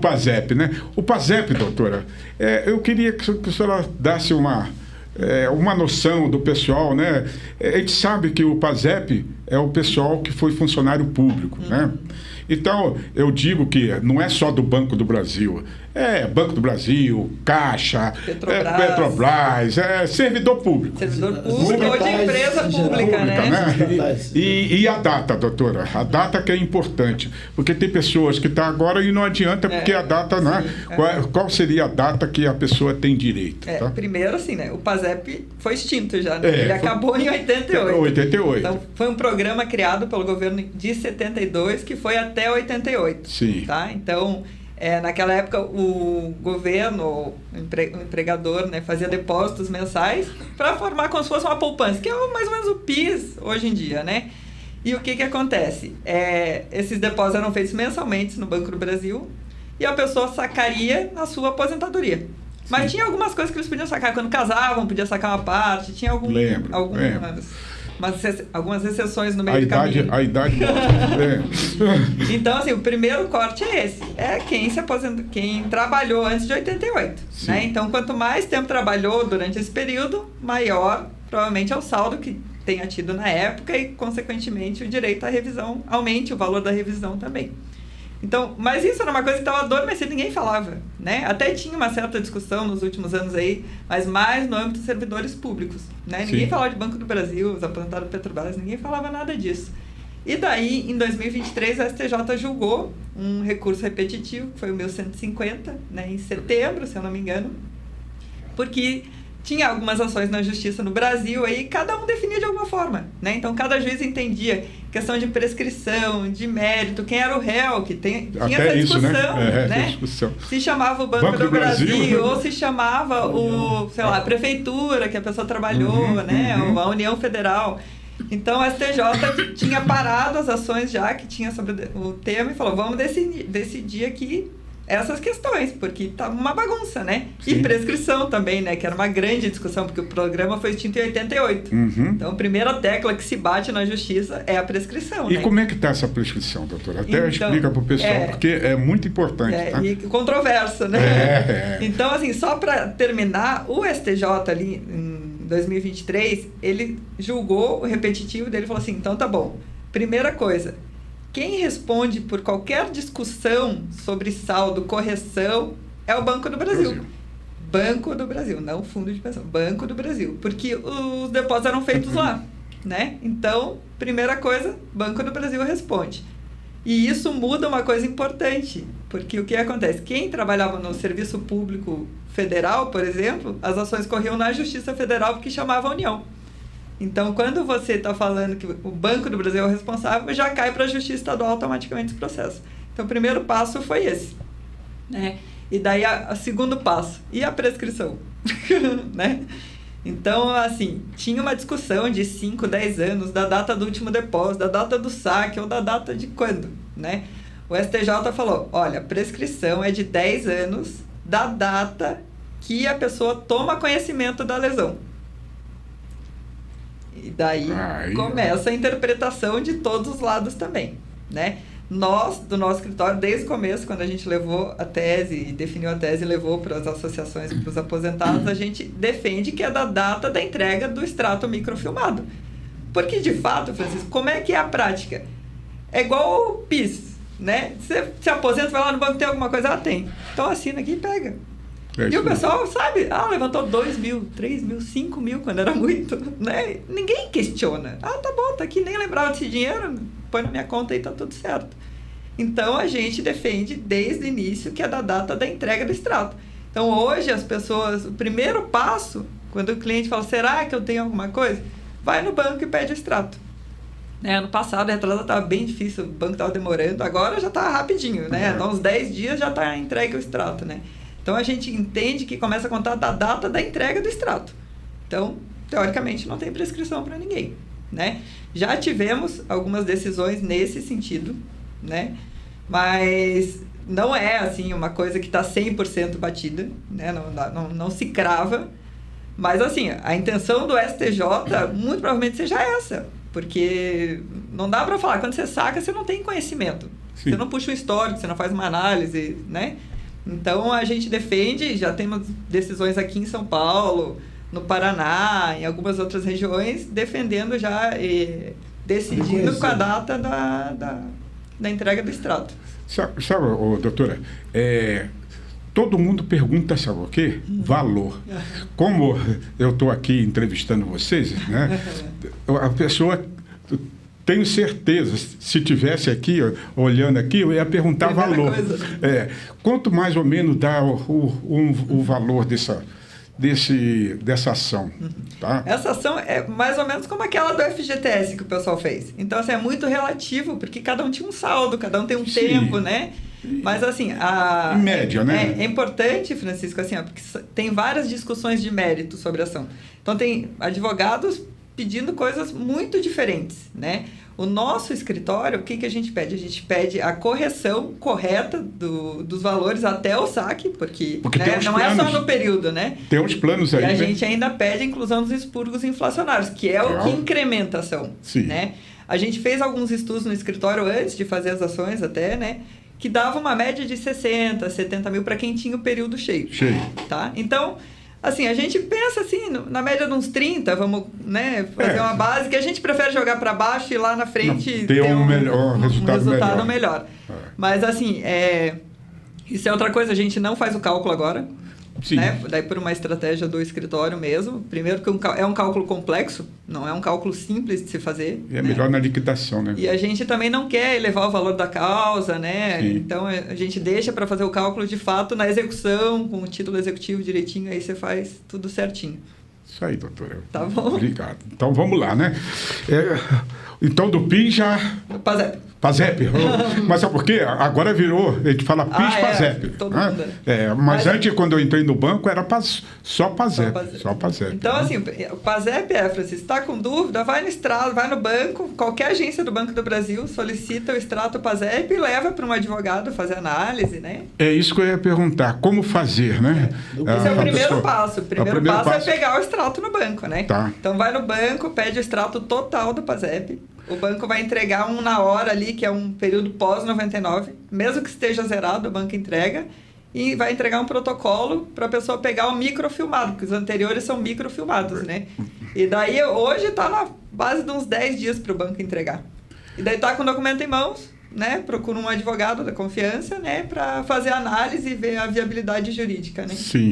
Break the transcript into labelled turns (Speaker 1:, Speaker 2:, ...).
Speaker 1: PASEP, né? O PASEP, doutora, eu queria que a senhora desse uma noção do pessoal, né? A gente sabe que o PASEP é o pessoal que foi funcionário público, né? Então, eu digo que não é só do Banco do Brasil. É Banco do Brasil, Caixa, Petrobras, servidor público.
Speaker 2: Servidor público ou de empresa pública, né?
Speaker 1: E a data, doutora? A data que é importante. Porque tem pessoas que estão agora e não adianta, porque a data, né? Qual seria a data que a pessoa tem direito? Tá?
Speaker 2: Primeiro, assim, né? O PASEP foi extinto já, né? Ele acabou em 88.
Speaker 1: 88.
Speaker 2: Então, foi um programa criado pelo governo de 72, que foi até 88.
Speaker 1: Sim.
Speaker 2: Tá? Então, naquela época, o governo, o empregador, né, fazia depósitos mensais para formar como se fosse uma poupança, que é mais ou menos o PIS hoje em dia, né? E o que acontece? Esses depósitos eram feitos mensalmente no Banco do Brasil e a pessoa sacaria na sua aposentadoria. Mas tinha algumas coisas que eles podiam sacar. Quando casavam, podia sacar uma parte, tinha
Speaker 1: Lembro.
Speaker 2: Algumas exceções no meio do caminho.
Speaker 1: A idade mostra.
Speaker 2: Então, assim, o primeiro corte é esse. É quem se aposentou, quem trabalhou antes de 88. Né? Então, quanto mais tempo trabalhou durante esse período, maior provavelmente é o saldo que tenha tido na época e, consequentemente, o direito à revisão aumente, o valor da revisão também. Então, mas isso era uma coisa que estava adormecida, ninguém falava, né? Até tinha uma certa discussão nos últimos anos aí, mas mais no âmbito dos servidores públicos, né? Ninguém falava de Banco do Brasil, os aposentados Petrobras, ninguém falava nada disso. E daí, em 2023, a STJ julgou um recurso repetitivo, que foi o 1150, né? Em setembro, se eu não me engano, porque tinha algumas ações na justiça no Brasil, aí cada um definia de alguma forma, né? Então, cada juiz entendia questão de prescrição, de mérito, quem era o réu, que tinha essa discussão, né? Discussão. Se chamava o Banco do Brasil, ou se chamava a prefeitura que a pessoa trabalhou, né? Ou a União Federal. Então, a STJ tinha parado as ações já que tinha sobre o tema e falou, vamos decidir aqui essas questões, porque tá uma bagunça, né? Sim. E prescrição também, né? Que era uma grande discussão, porque o programa foi extinto em 88. Então, a primeira tecla que se bate na justiça é a prescrição,
Speaker 1: E
Speaker 2: né?
Speaker 1: como é que está essa prescrição, doutora? Até explica para o pessoal, porque é muito importante. Tá?
Speaker 2: E controverso, né? Então, assim, só para terminar, o STJ ali, em 2023, ele julgou o repetitivo dele e falou assim, então tá bom, primeira coisa, quem responde por qualquer discussão sobre saldo, correção, é o Banco do Brasil. Banco do Brasil, não Fundo de Pensão. Banco do Brasil. Porque os depósitos eram feitos lá, né? Então, primeira coisa, Banco do Brasil responde. E isso muda uma coisa importante, porque o que acontece? Quem trabalhava no Serviço Público Federal, por exemplo, as ações corriam na Justiça Federal, porque chamava a União. Então, quando você está falando que o Banco do Brasil é o responsável, já cai para a Justiça Estadual automaticamente esse processo. Então, o primeiro passo foi esse, né? E daí, o segundo passo, e a prescrição, né? Então, assim, tinha uma discussão de 5, 10 anos, da data do último depósito, da data do saque, ou da data de quando, né? O STJ falou, olha, a prescrição é de 10 anos da data que a pessoa toma conhecimento da lesão. E daí começa a interpretação de todos os lados também, né? Nós, do nosso escritório, desde o começo, quando a gente levou a tese e definiu a tese e levou para as associações e para os aposentados, a gente defende que é da data da entrega do extrato microfilmado. Porque, de fato, Francisco, como é que é a prática? É igual o PIS, né? Você se aposenta, vai lá no banco, tem alguma coisa? Ah, tem. Então assina aqui e pega. E o pessoal sabe, levantou 2 mil, 3 mil, 5 mil, quando era muito, né? Ninguém questiona. Tá bom, tá aqui, nem lembrava desse dinheiro, põe na minha conta e tá tudo certo. Então, a gente defende desde o início que é da data da entrega do extrato. Então, hoje, as pessoas, o primeiro passo, quando o cliente fala, será que eu tenho alguma coisa? Vai no banco e pede o extrato. Ano passado, a retrasada estava bem difícil, o banco estava demorando, agora já está rapidinho, né? Então, uns 10 dias já está entregue o extrato, né? Então, a gente entende que começa a contar da data da entrega do extrato. Então, teoricamente, não tem prescrição para ninguém, né? Já tivemos algumas decisões nesse sentido, né? Mas não é, assim, uma coisa que está 100% batida, né? Não se crava. Mas, assim, a intenção do STJ muito provavelmente seja essa. Porque não dá para falar, quando você saca, você não tem conhecimento. Sim. Você não puxa o histórico, você não faz uma análise, né? Então, a gente defende, já temos decisões aqui em São Paulo, no Paraná, em algumas outras regiões, defendendo já, decidindo com a data da entrega do extrato.
Speaker 1: Sabe, doutora, todo mundo pergunta, sabe o quê? Valor. Como eu estou aqui entrevistando vocês, né? A pessoa... Tenho certeza, se tivesse aqui, olhando aqui, eu ia perguntar valor. Quanto mais ou menos dá o valor dessa ação? Tá?
Speaker 2: Essa ação é mais ou menos como aquela do FGTS que o pessoal fez. Então, assim, é muito relativo, porque cada um tinha um saldo, cada um tem um tempo, né? Mas, assim...
Speaker 1: Em média, né?
Speaker 2: É importante, Francisco, assim, porque tem várias discussões de mérito sobre a ação. Então, tem advogados pedindo coisas muito diferentes, né? O nosso escritório, o que a gente pede? A gente pede a correção correta dos valores até o saque, porque né, não planos, é só no período, né?
Speaker 1: Tem uns planos aí.
Speaker 2: E a gente ainda pede a inclusão dos expurgos inflacionários, que é o que incrementa a ação.
Speaker 1: Sim.
Speaker 2: Né? A gente fez alguns estudos no escritório antes de fazer as ações até, né? Que dava uma média de 60, 70 mil para quem tinha o período cheio. Tá? Então... Assim, a gente pensa assim, na média de uns 30, vamos, né, fazer uma base que a gente prefere jogar para baixo e lá na frente
Speaker 1: ter um resultado
Speaker 2: melhor. Mas assim, isso é outra coisa, a gente não faz o cálculo agora.
Speaker 1: Sim.
Speaker 2: Né? Daí por uma estratégia do escritório mesmo. Primeiro que é um cálculo complexo, não é um cálculo simples de se fazer.
Speaker 1: E é melhor na liquidação, né?
Speaker 2: E a gente também não quer elevar o valor da causa, né?
Speaker 1: Sim.
Speaker 2: Então a gente deixa para fazer o cálculo de fato na execução, com o título executivo direitinho, aí você faz tudo certinho.
Speaker 1: Isso aí, doutora.
Speaker 2: Tá bom.
Speaker 1: Obrigado. Então vamos lá, né? Então do PIS já... PASEP. Mas sabe por quê? Agora virou, a gente fala PIS, PASEP. Mas antes, quando eu entrei no banco, era só PASEP.
Speaker 2: Então, assim, o PASEP Francisco, está com dúvida, vai no extrato, vai no banco, qualquer agência do Banco do Brasil solicita o extrato PASEP e leva para um advogado fazer análise, né?
Speaker 1: É isso que eu ia perguntar, como fazer, né?
Speaker 2: Esse é o primeiro passo. O primeiro passo é pegar o extrato no banco, né?
Speaker 1: Tá.
Speaker 2: Então, vai no banco, pede o extrato total do PASEP. O banco vai entregar na hora ali, que é um período pós-99. Mesmo que esteja zerado, o banco entrega. E vai entregar um protocolo para a pessoa pegar o microfilmado, porque os anteriores são microfilmados, né? E daí, hoje, está na base de uns 10 dias para o banco entregar. E daí está com o documento em mãos, né? Procura um advogado da confiança, né? Para fazer a análise e ver a viabilidade jurídica, né?
Speaker 1: Sim.